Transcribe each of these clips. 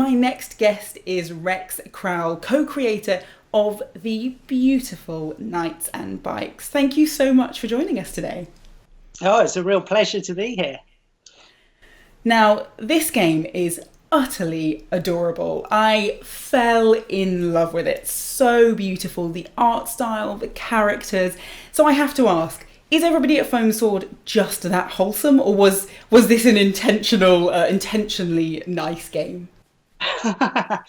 my next guest is Rex Crowle, co-creator of the beautiful Knights and Bikes. Thank you so much for joining us today. Oh, it's a real pleasure to be here. Now, this game is utterly adorable. I fell in love with it. So beautiful, the art style, the characters. So I have to ask, is everybody at Foam Sword just that wholesome, or was this an intentionally nice game? Yeah,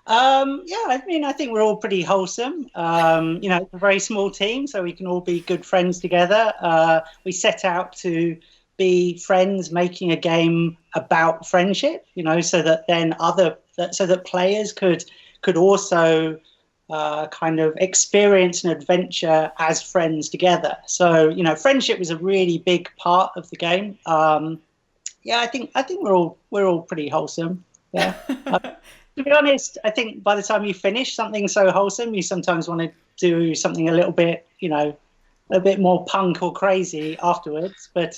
I mean, I think we're all pretty wholesome. It's a very small team, so we can all be good friends together. We set out to be friends, making a game about friendship. So that then so that players could also kind of experience an adventure as friends together. So friendship was a really big part of the game. Yeah, I think we're all pretty wholesome. Yeah. To be honest, I think by the time you finish something so wholesome, you sometimes want to do something a little bit, a bit more punk or crazy afterwards. But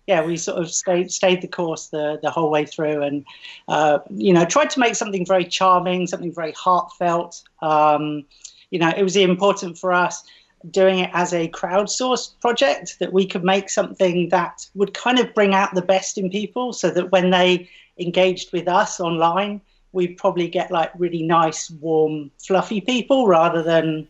yeah, we sort of stayed the course the whole way through, and tried to make something very charming, something very heartfelt. It was important for us doing it as a crowdsourced project that we could make something that would kind of bring out the best in people, so that when they engaged with us online, we'd probably get like really nice, warm, fluffy people rather than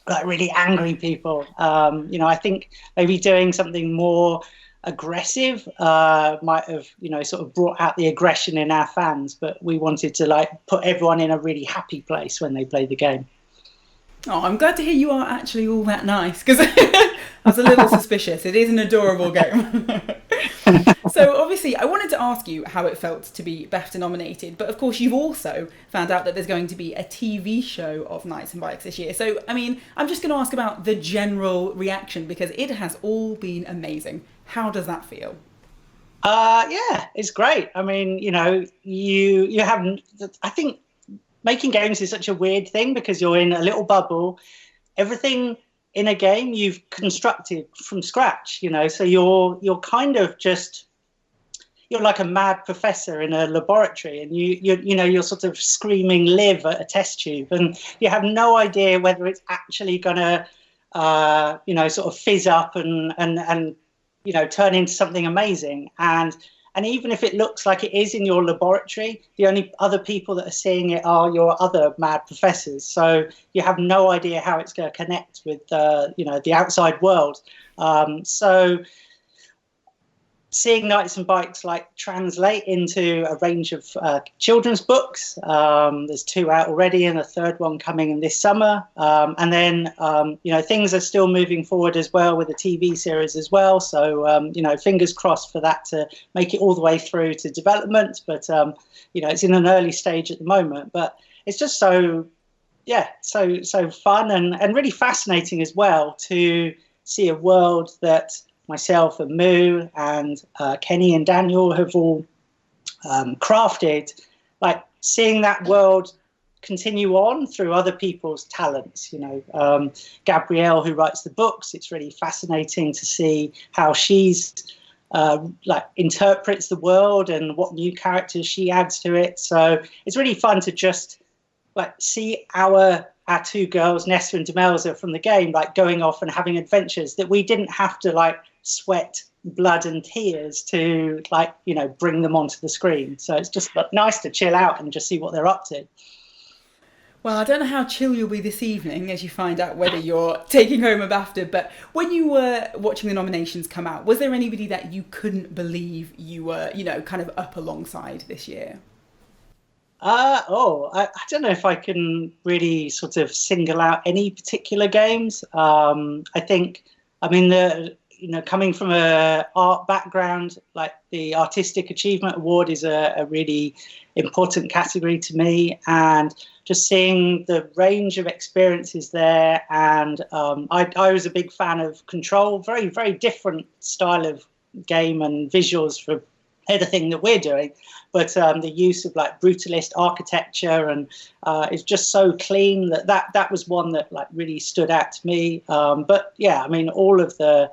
like really angry people. I think maybe doing something more aggressive might have, sort of brought out the aggression in our fans, but we wanted to like put everyone in a really happy place when they play the game. Oh, I'm glad to hear you are actually all that nice, because I was a little suspicious. It is an adorable game. So obviously I wanted to ask you how it felt to be BAFTA nominated, but of course you've also found out that there's going to be a TV show of Knights and Bikes this year. So, I mean, I'm just going to ask about the general reaction, because it has all been amazing. How does that feel? Yeah, it's great. I mean, you have, I think making games is such a weird thing because you're in a little bubble. Everything in a game you've constructed from scratch, so you're kind of just, you're like a mad professor in a laboratory, and you're sort of screaming live at a test tube, and you have no idea whether it's actually gonna sort of fizz up and turn into something amazing. And even if it looks like it is in your laboratory, the only other people that are seeing it are your other mad professors. So you have no idea how it's going to connect with the outside world. So seeing Knights and Bikes like translate into a range of children's books. There's 2 out already and a 3rd one coming in this summer. And then, things are still moving forward as well with the TV series as well. So, fingers crossed for that to make it all the way through to development. But, it's in an early stage at the moment. But it's just so fun and really fascinating as well to see a world that myself and Moo and Kenny and Daniel have all crafted, like seeing that world continue on through other people's talents. Gabrielle, who writes the books, it's really fascinating to see how she's interprets the world and what new characters she adds to it. So it's really fun to just see our 2 girls, Nessa and Demelza, from the game, going off and having adventures that we didn't have to sweat blood and tears to bring them onto the screen. So it's just nice to chill out and just see what they're up to. Well, I don't know how chill you'll be this evening as you find out whether you're taking home a BAFTA, but when you were watching the nominations come out, was there anybody that you couldn't believe you were, kind of up alongside this year? I don't know if I can really sort of single out any particular games. Coming from a art background, the Artistic Achievement Award is a really important category to me, and just seeing the range of experiences there. And I was a big fan of Control, very, very different style of game and visuals for anything that we're doing, but the use of brutalist architecture and is just so clean that was one that really stood out to me. But yeah, I mean, all of the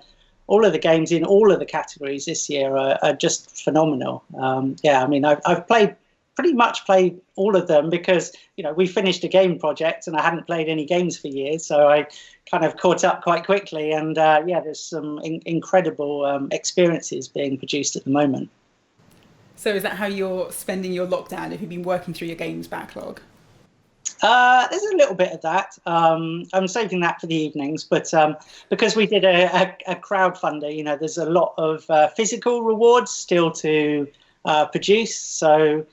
games in all of the categories this year are just phenomenal. I've played pretty much played all of them because, we finished a game project and I hadn't played any games for years. So I kind of caught up quite quickly. And there's some incredible experiences being produced at the moment. So is that how you're spending your lockdown? Have you been working through your games backlog? There's a little bit of that. I'm saving that for the evenings, but because we did a crowdfunder, there's a lot of physical rewards still to produce. So,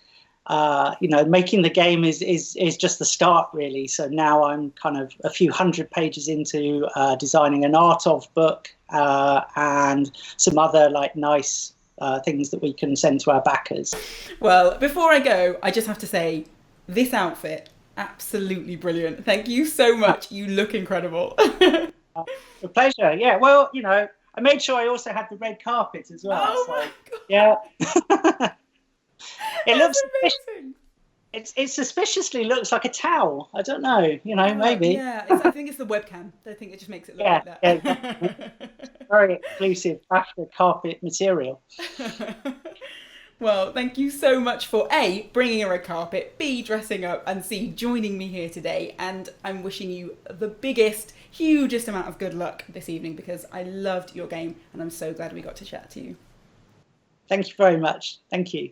making the game is just the start, really. So now I'm kind of a few hundred pages into designing an art of book and some other nice things that we can send to our backers. Well, before I go, I just have to say, this outfit, absolutely brilliant. Thank you so much. You look incredible. A pleasure. Yeah. Well, I made sure I also had the red carpet as well. Oh my God. Yeah. It looks amazing. It suspiciously looks like a towel. I don't know. Maybe. Yeah. I think it's the webcam. I think it just makes it look like that. Yeah. Exactly. Very exclusive BAFTA carpet material. Well, thank you so much for A, bringing a red carpet, B, dressing up, and C, joining me here today. And I'm wishing you the biggest, hugest amount of good luck this evening because I loved your game and I'm so glad we got to chat to you. Thank you very much. Thank you.